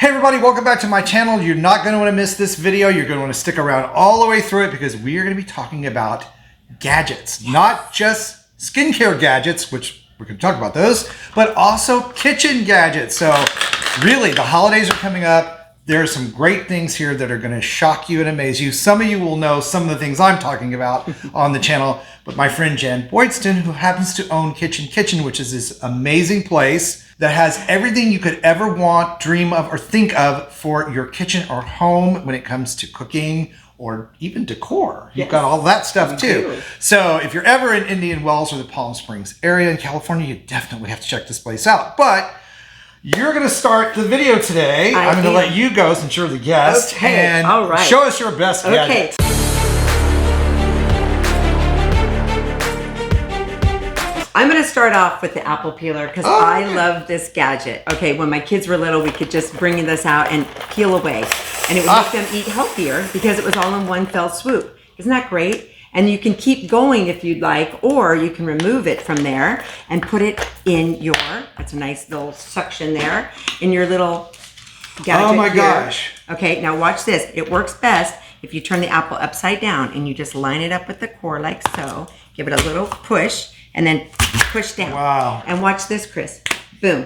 Hey everybody, welcome back to my channel. You're not going to want to miss this video. You're going to want to stick around all the way through it because we are going to be talking about gadgets. Not just skincare gadgets, which we're going to talk about those, but also kitchen gadgets. So really, the holidays are coming up. There are some great things here that are going to shock you and amaze you. Some of you will know some of the things I'm talking about on the channel, but my friend Jen Boydston, who happens to own Kitchen, which is this amazing place that has everything you could ever want, dream of, or think of for your kitchen or home when it comes to cooking or even decor. You've got all that stuff too. So if you're ever in Indian Wells or the Palm Springs area in California, you definitely have to check this place out. But you're going to start the video today. I'm going to let you go since you're the guest and show us your best gadget. I'm going to start off with the apple peeler because I love this gadget. Okay, when my kids were little, we could just bring this out and peel away. And it would make them eat healthier because it was all in one fell swoop. Isn't that great? And you can keep going if you'd like, or you can remove it from there and put it in your, that's a nice little suction there, in your little gadget. Oh my gosh. Okay, now watch this. It works best if you turn the apple upside down and you just line it up with the core like so. Give it a little push and then push down. Wow. And watch this, Chris. Boom.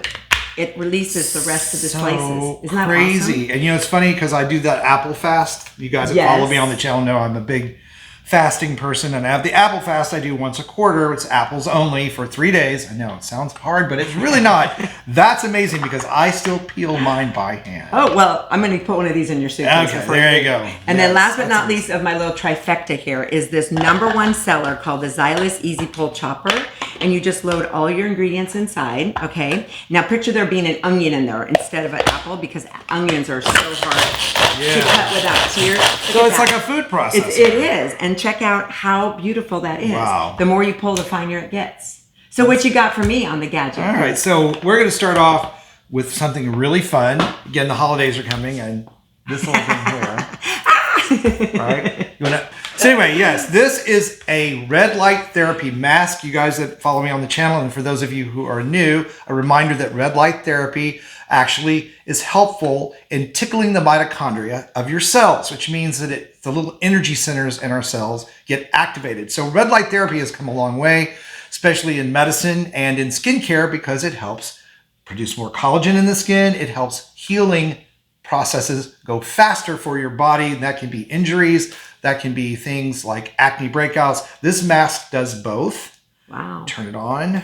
It releases the rest of the slices. Isn't that crazy? awesome? And you know, it's funny because I do that apple fast. You guys that follow me on the channel know I'm a big fasting person, and I have the apple fast I do once a quarter. It's apples only for 3 days. I know it sounds hard, but it's really not. That's amazing because I still peel mine by hand. Oh, well, I'm going to put one of these in your suitcase. Okay, there you go. And then last but not least of my little trifecta here is this #1 seller called the Xylus Easy Pull Chopper. And you just load all your ingredients inside, okay? Now picture there being an onion in there instead of an apple because onions are so hard to cut without tears. So it's like a food processor. It is. And check out how beautiful that is. Wow. The more you pull, the finer it gets. So what you got for me on the gadget? All right, so we're going to start off with something really fun. Again, the holidays are coming, and this little thing here. Right? You wanna... So anyway, yes, this is a red light therapy mask. You guys that follow me on the channel, and for those of you who are new, a reminder that red light therapy actually is helpful in tickling the mitochondria of your cells, which means that the little energy centers in our cells get activated. So red light therapy has come a long way, especially in medicine and in skincare, because it helps produce more collagen in the skin. It helps healing processes go faster for your body. And that can be injuries. That can be things like acne breakouts. This mask does both. Wow. Turn it on.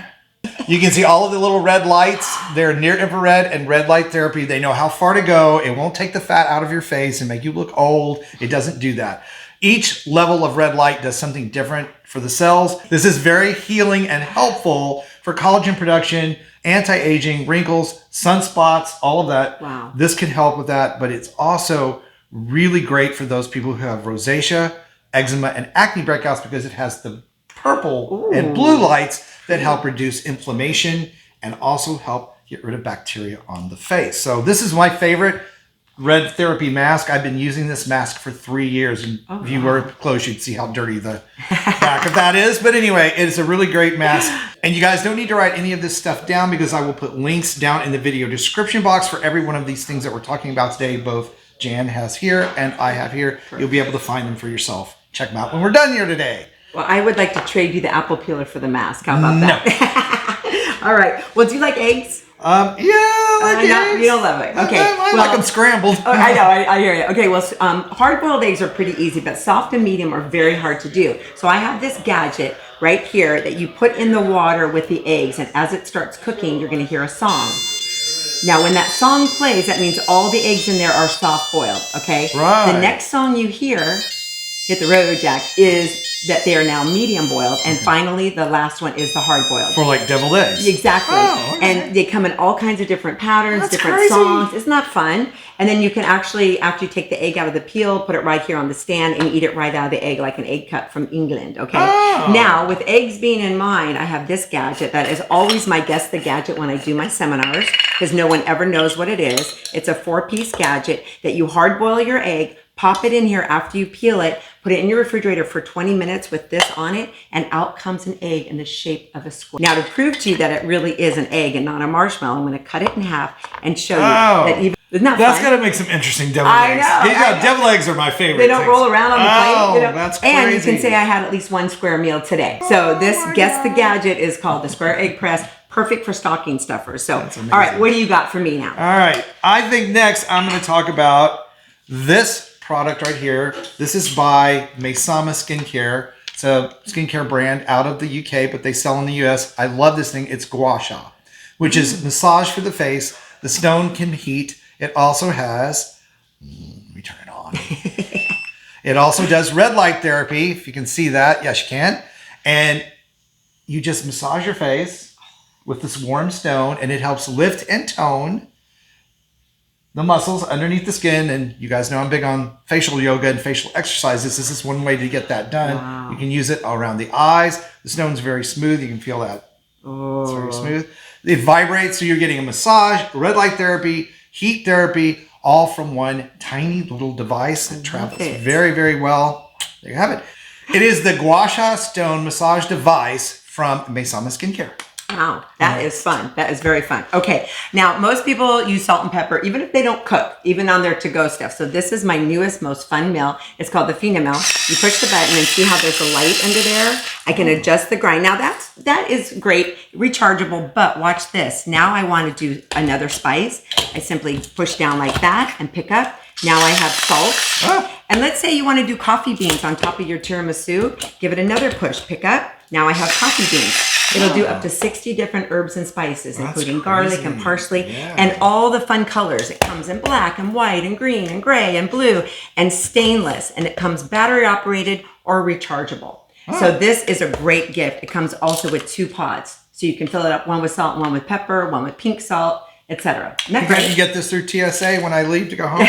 You can see all of the little red lights. They're near infrared and red light therapy. They know how far to go. It won't take the fat out of your face and make you look old. It doesn't do that. Each level of red light does something different for the cells. This is very healing and helpful for collagen production, anti-aging, wrinkles, sunspots, all of that. Wow. This can help with that, but it's also really great for those people who have rosacea, eczema, and acne breakouts because it has the purple and blue lights that help reduce inflammation and also help get rid of bacteria on the face. So this is my favorite red therapy mask. I've been using this mask for 3 years, and if you were close, you'd see how dirty the back of that is. But anyway, it's a really great mask. And you guys don't need to write any of this stuff down because I will put links down in the video description box for every one of these things that we're talking about today. Both Jan has here and I have here. You'll be able to find them for yourself. Check them out when we're done here today. Well, I would like to trade you the apple peeler for the mask. How about that? All right. Well, do you like eggs? Yeah, I like eggs. You don't love it. Okay. I like them scrambled. I know. I hear you. Okay. Well, hard-boiled eggs are pretty easy, but soft and medium are very hard to do. So I have this gadget right here that you put in the water with the eggs, and as it starts cooking, you're going to hear a song. Now, when that song plays, that means all the eggs in there are soft-boiled, okay? Right. The next song you hear, hit the road, Jack, is that they are now medium-boiled. And finally, the last one is the hard-boiled. For like deviled eggs. Exactly. Oh, okay. And they come in all kinds of different patterns, That's different crazy. songs. Isn't that fun? And then you can actually, after you take the egg out of the peel, put it right here on the stand and eat it right out of the egg like an egg cut from England, okay? Oh. Now, with eggs being in mind, I have this gadget that is always my guess the gadget when I do my seminars because no one ever knows what it is. It's a 4-piece gadget that you hard-boil your egg, pop it in here after you peel it, put it in your refrigerator for 20 minutes with this on it, and out comes an egg in the shape of a square. Now, to prove to you that it really is an egg and not a marshmallow, I'm going to cut it in half and show you that even Isn't that That's fun? going to make some interesting deviled I eggs. know, Yeah, I know. deviled eggs are my favorite. They don't things. roll around on the plate. You know? That's crazy. And you can say I had at least one square meal today. So this Guess the Gadget is called the Square Egg Press. Perfect for stocking stuffers. So, all right, what do you got for me now? All right. I think next I'm going to talk about this product right here. This is by Maysama Skincare. It's a skincare brand out of the UK, but they sell in the US. I love this thing. It's Gua Sha, which is massage for the face. The stone can heat. It also has, let me turn it on. It also does red light therapy, if you can see that. Yes, you can. And you just massage your face with this warm stone, and it helps lift and tone the muscles underneath the skin. And you guys know I'm big on facial yoga and facial exercises. This is one way to get that done. Wow. You can use it around the eyes. The stone's very smooth. You can feel that. Oh. It's very smooth. It vibrates, so you're getting a massage, red light therapy, heat therapy, all from one tiny little device. It travels very, very well. There you have it. It is the Gua Sha Stone massage device from Maysama Skincare. Wow, that is fun. That is very fun. Okay, now most people use salt and pepper, even if they don't cook, even on their to-go stuff. So this is my newest, most fun mill. It's called the FinaMill. You push the button and see how there's a light under there. I can adjust the grind. Now that is great, rechargeable, but watch this. Now I want to do another spice. I simply push down like that and pick up. Now I have salt. Oh. And let's say you want to do coffee beans on top of your tiramisu. Give it another push, pick up. Now I have coffee beans. It'll do up to 60 different herbs and spices, including garlic and parsley, and all the fun colors. It comes in black and white and green and gray and blue and stainless, and it comes battery operated or rechargeable. So this is a great gift. It comes also with 2 pods. So you can fill it up, one with salt, one with pepper, one with pink salt, etc. You can get this through TSA when I leave to go home.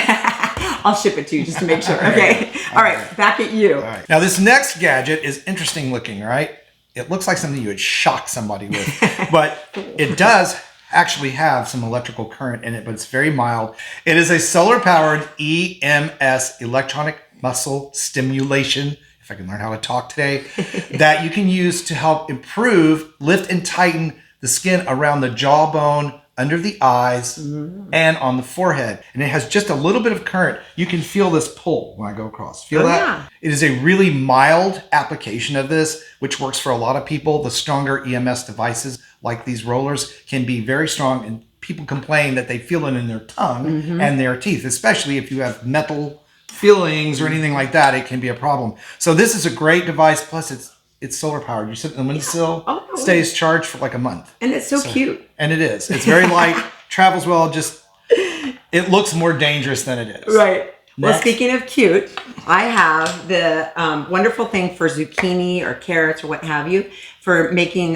I'll ship it to you just to make sure. Okay. All right. Back at you. All right. Now this next gadget is interesting looking, right? It looks like something you would shock somebody with, but it does actually have some electrical current in it, but it's very mild. It is a solar-powered EMS, electronic muscle stimulation, if I can learn how to talk today, that you can use to help improve, lift, and tighten the skin around the jawbone, under the eyes, and on the forehead. And it has just a little bit of current. You can feel this pull when I go across. Feel that? Yeah. It is a really mild application of this, which works for a lot of people. The stronger EMS devices, like these rollers, can be very strong, and people complain that they feel it in their tongue and their teeth, especially if you have metal fillings or anything like that. It can be a problem. So this is a great device. Plus, it's solar powered. You sit in the windowsill, stays charged for like a month. And it's so cute. And it is. It's very light, travels well, just, it looks more dangerous than it is. Right. Well, Next. speaking of cute, I have the wonderful thing for zucchini or carrots or what have you, for making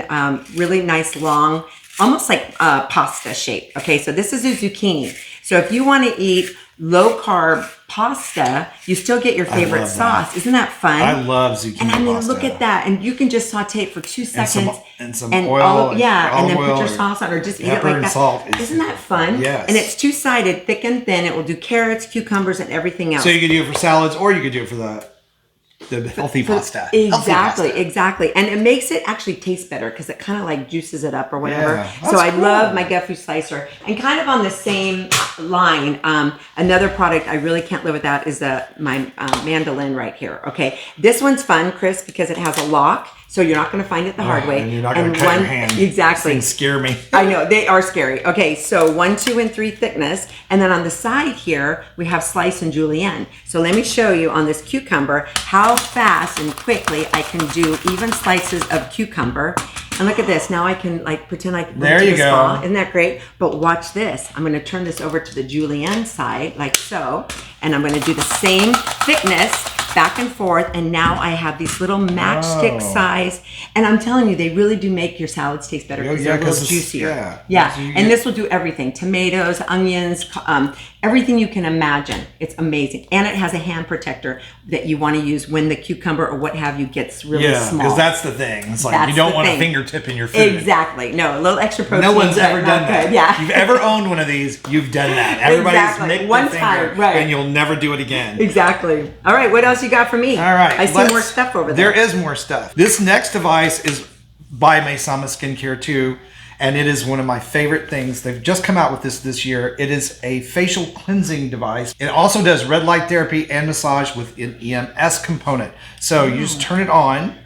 really nice long, almost like pasta shape. Okay, so this is a zucchini. So if you want to eat low carb pasta, you still get your favorite sauce. Isn't that fun? I love zucchini And I mean, pasta. look at that. And you can just saute it for 2 seconds. And some oil. And then put oil your or sauce on, or just eat it pepper like and that. salt. Isn't that fun? Yes. And it's 2-sided, thick and thin. It will do carrots, cucumbers, and everything else. So you could do it for salads, or you could do it for the healthy pasta. Exactly. And it makes it actually taste better because it kind of like juices it up or whatever. Yeah, so I cool. love my Avocado Slicer. And kind of on the same line, another product I really can't live without is my Mandolin right here. Okay, this one's fun, Chris, because it has a lock. So you're not going to find it the hard way. And you're not going to cut your hand. Exactly. Things scare me. I know, they are scary. Okay, so 1, 2, and 3 thickness. And then on the side here, we have slice and julienne. So let me show you on this cucumber how fast and quickly I can do even slices of cucumber. And look at this. Now I can like pretend like There you go. spa. Isn't that great? But watch this. I'm going to turn this over to the julienne side like so. And I'm going to do the same thickness back and forth, and now I have these little matchstick size, and I'm telling you, they really do make your salads taste better because they're a little juicier. Yeah. So And this will do everything: tomatoes, onions, everything you can imagine. It's amazing, and it has a hand protector that you want to use when the cucumber or what have you gets really small. because that's the thing. It's like That's you don't the want a thing. fingertip in your food. Exactly. No, a little extra protein. No one's but ever not done that. good. Yeah. If you've ever owned one of these, you've done that. Everybody's Exactly. nicked One the finger, time, right. and you'll never do it again. Exactly. All right. What else you got for me? All right. I see more stuff over there. There is more stuff. This next device is by Maysama Skincare too, and it is one of my favorite things. They've just come out with this year. It is a facial cleansing device. It also does red light therapy and massage with an EMS component. So you just turn it on.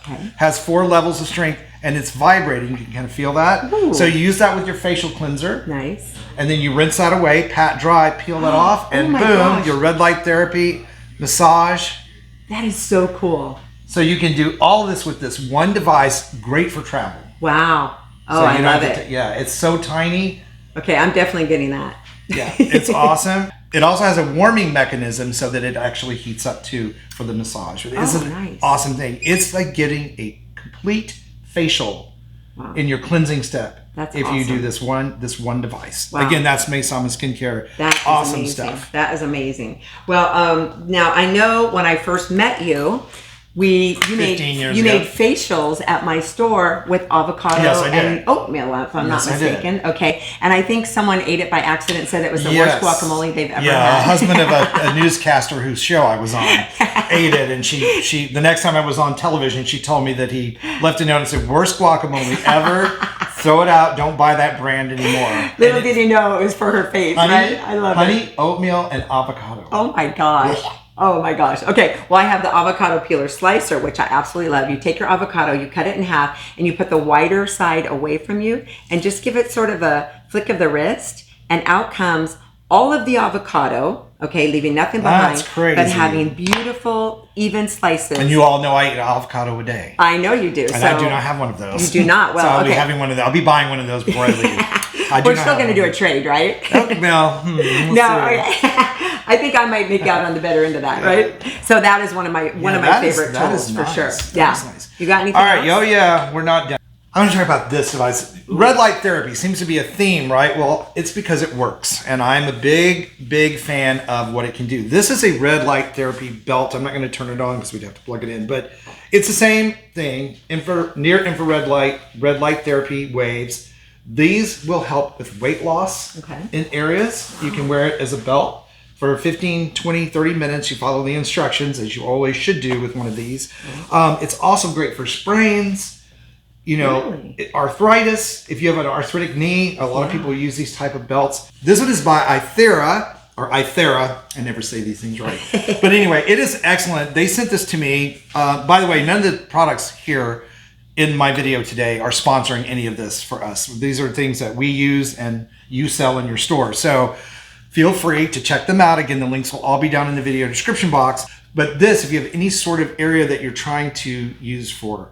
Okay. Has 4 levels of strength, and it's vibrating. You can kind of feel that. Ooh. So you use that with your facial cleanser. Nice. And then you rinse that away, pat dry, peel that off, and boom, gosh. Your red light therapy, massage. That is so cool. So you can do all of this with this one device, great for travel. Wow. Oh, so I love it. Yeah, it's so tiny. Okay, I'm definitely getting that. Yeah, it's awesome. It also has a warming mechanism so that it actually heats up too for the massage. It's an awesome thing. It's like getting a complete facial in your cleansing step. That's if awesome. you do this one device. Wow. Again, that's Maysama Skincare. That's awesome amazing. stuff. That is amazing. Well, now I know when I first met you, you made facials at my store with avocado and oatmeal, if I'm not mistaken. Okay, and I think someone ate it by accident and said it was the worst guacamole they've ever had. Yeah, a husband of a newscaster whose show I was on ate it, and she the next time I was on television, she told me that he left a note and said, "Worst guacamole ever. Throw it out. Don't buy that brand anymore." Little did he know it was for her face, right? I love it. Honey, oatmeal, and avocado. Oh my gosh. Oh my gosh. Okay. Well, I have the avocado peeler slicer, which I absolutely love. You take your avocado, you cut it in half, and you put the wider side away from you and just give it sort of a flick of the wrist, and out comes all of the avocado, okay, leaving nothing behind. That's crazy. But having beautiful, even slices. And you all know I eat avocado a day. I know you do. And I do not have one of those. You do not? Well, so I'll be having one of those. I'll be buying one of those before I leave. We're still going to do a trade, right? Well, we'll okay. I think I might make out on the better end of that, right? So that is one of my favorite tools for sure. Yeah. Nice. You got anything All right, else? we're not done. I'm going to talk about this device. Red light therapy seems to be a theme, right? Well, it's because it works, and I'm a big fan of what it can do. This is a red light therapy belt. I'm not going to turn it on because we'd have to plug it in, but it's the same thing. Near infrared light, red light therapy waves. These will help with weight loss in areas. You can wear it as a belt for 15, 20, 30 minutes. You follow the instructions, as you always should do with one of these. It's also great for sprains. You know, arthritis. If you have an arthritic knee, a lot of people use these type of belts. This one is by iTHERAU, or iTHERAU. I never say these things right. But anyway, it is excellent. They sent this to me. By the way, none of the products here in my video today are sponsoring any of this for us. These are things that we use and you sell in your store. So feel free to check them out. Again, the links will all be down in the video description box. But this, if you have any sort of area that you're trying to use for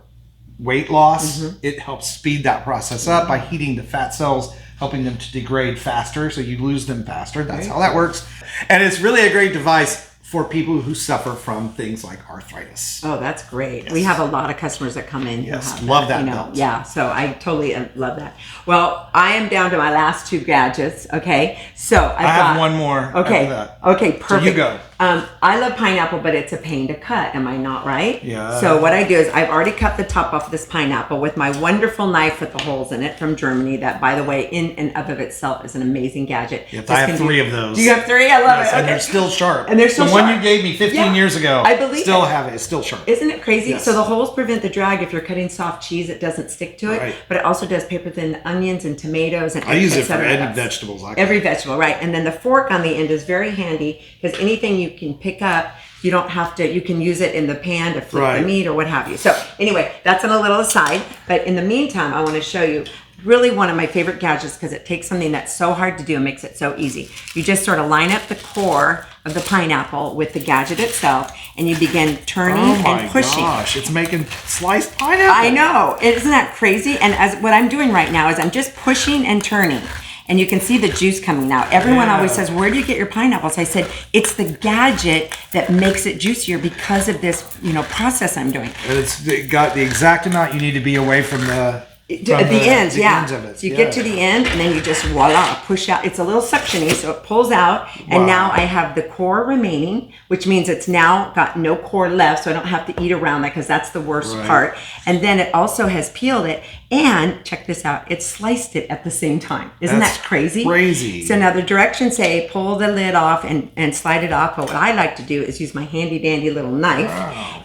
weight loss, it helps speed that process up by heating the fat cells, helping them to degrade faster, so you lose them faster. That's how that works. And it's really a great device for people who suffer from things like arthritis. Oh, that's great. Yes. We have a lot of customers that come in who have love that belt. Yeah, so I totally love that. Well, I am down to my last 2 gadgets, okay? So I have one more after that. Okay, perfect. So you go. I love pineapple, but it's a pain to cut. Am I not right? Yeah. So what I do is I've already cut the top off this pineapple with my wonderful knife with the holes in it from Germany. That, by the way, in and of itself is an amazing gadget. Yep, I have 3 of those. Do you have 3? I love it. And they're still sharp. And they're still sharp. The one you gave me 15 years ago, I believe still have it. It's still sharp. Isn't it crazy? Yes. So the holes prevent the drag. If you're cutting soft cheese, it doesn't stick to it. Right. But it also does paper thin onions and tomatoes and I use it for any vegetables. Every vegetable, right? And then the fork on the end is very handy because anything you can pick up, you don't have to, you can use it in the pan to flip the meat or what have you. So anyway, that's on a little aside. But in the meantime, I want to show you really one of my favorite gadgets because it takes something that's so hard to do and makes it so easy. You just sort of line up the core of the pineapple with the gadget itself and you begin turning and pushing. Oh my gosh, it's making sliced pineapple. I know. Isn't that crazy? And as what I'm doing right now is I'm just pushing and turning. And you can see the juice coming out. Everyone always says, where do you get your pineapples? I said, it's the gadget that makes it juicier because of this, process I'm doing. And it's got the exact amount you need to be away from the ends, ends of it. So you get to the end and then you just voila, push out. It's a little suctiony, so it pulls out. And now I have the core remaining, which means it's now got no core left, so I don't have to eat around that because that's the worst part. And then it also has peeled it. And check this out, it sliced it at the same time. Isn't that crazy? Crazy. So now the directions say pull the lid off and slide it off. But what I like to do is use my handy dandy little knife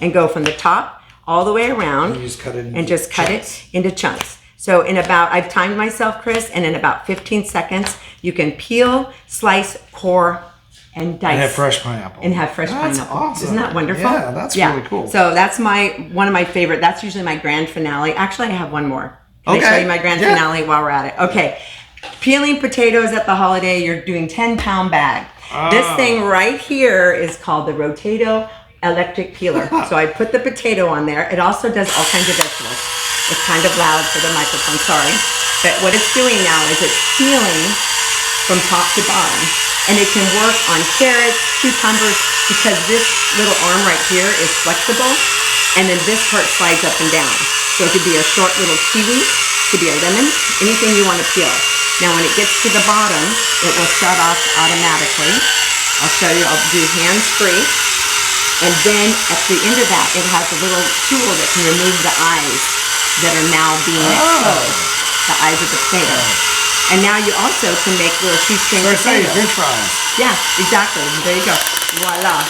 and go from the top all the way around and just cut it into chunks. So I've timed myself, Chris, and in about 15 seconds, you can peel, slice, core, and dice. And have fresh pineapple. Pineapple. Awesome. Isn't that wonderful? Yeah, that's really cool. So that's one of my favorite. That's usually my grand finale. Actually, I have one more. Can I show you my grand finale while we're at it? Okay. Peeling potatoes at the holiday, you're doing 10-pound bag. This thing right here is called the Rotato electric peeler. So I put the potato on there. It also does all kinds of vegetables. It's kind of loud for the microphone, sorry. But what it's doing now is it's peeling from top to bottom. And it can work on carrots, cucumbers, because this little arm right here is flexible. And then this part slides up and down. So it could be a short little kiwi, it could be a lemon, anything you want to peel. Now when it gets to the bottom, it will shut off automatically. I'll show you, I'll do hands-free. And then at the end of that, it has a little tool that can remove the eyes that are now being exposed, the eyes of the potato. And now you also can make little shoestring potatoes. French fries. Yeah, exactly. There you go. Voila.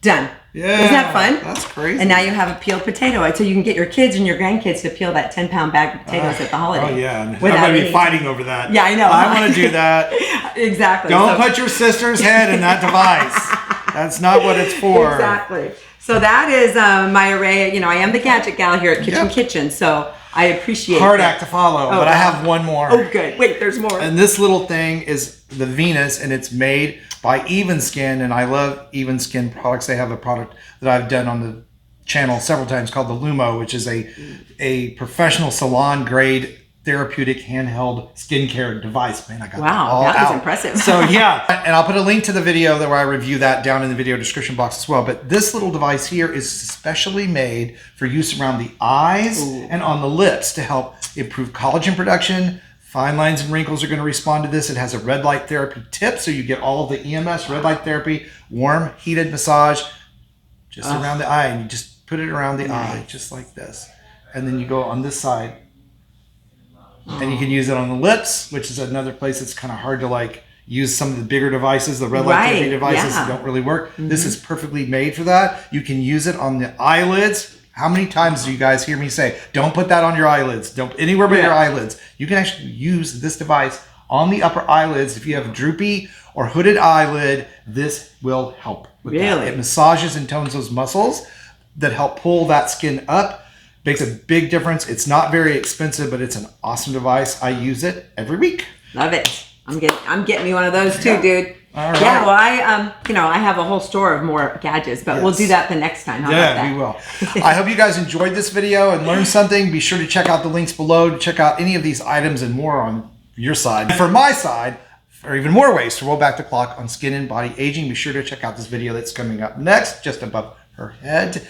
Done. Yeah. Isn't that fun? That's crazy. And now you have a peeled potato. So you can get your kids and your grandkids to peel that 10-pound bag of potatoes at the holiday. Oh, yeah. I'm going to be fighting over that. Yeah, I know. I want to do that. Exactly. Don't put your sister's head in that device. That's not what it's for. Exactly. So that is my array. You know, I am the gadget gal here at Kitchen. So I appreciate Hard act to follow, but I have one more. Oh, good. Wait, there's more. And this little thing is the Venus, and it's made by Even Skin, and I love Even Skin products. They have a product that I've done on the channel several times called the Lumo, which is a professional salon grade therapeutic handheld skincare device. Man, I got that all that out. was impressive. So yeah, and I'll put a link to the video where I review that down in the video description box as well. But this little device here is specially made for use around the eyes and on the lips to help improve collagen production. Fine lines and wrinkles are going to respond to this. It has a red light therapy tip, so you get all of the EMS red light therapy, warm heated massage just around the eye, and you just put it around the eye just like this. And then you go on this side. And you can use it on the lips, which is another place that's kind of hard to like use some of the bigger devices, the red light therapy devices that don't really work. This is perfectly made for that. You can use it on the eyelids. How many times do you guys hear me say, don't put that on your eyelids? Don't anywhere but your eyelids. You can actually use this device on the upper eyelids. If you have droopy or hooded eyelid, this will help with that. It massages and tones those muscles that help pull that skin up. Makes a big difference. It's not very expensive, but it's an awesome device. I use it every week. Love it. I'm getting me one of those too, dude. All right. Yeah, well, I have a whole store of more gadgets, but we'll do that the next time. How about that? We will. I hope you guys enjoyed this video and learned something. Be sure to check out the links below to check out any of these items and more on your side. For my side, or even more ways to roll back the clock on skin and body aging, be sure to check out this video that's coming up next, just above her head.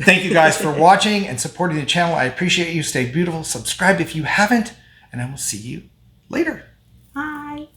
Thank you guys for watching and supporting the channel. I appreciate you. Stay beautiful. Subscribe if you haven't, and I will see you later. Bye.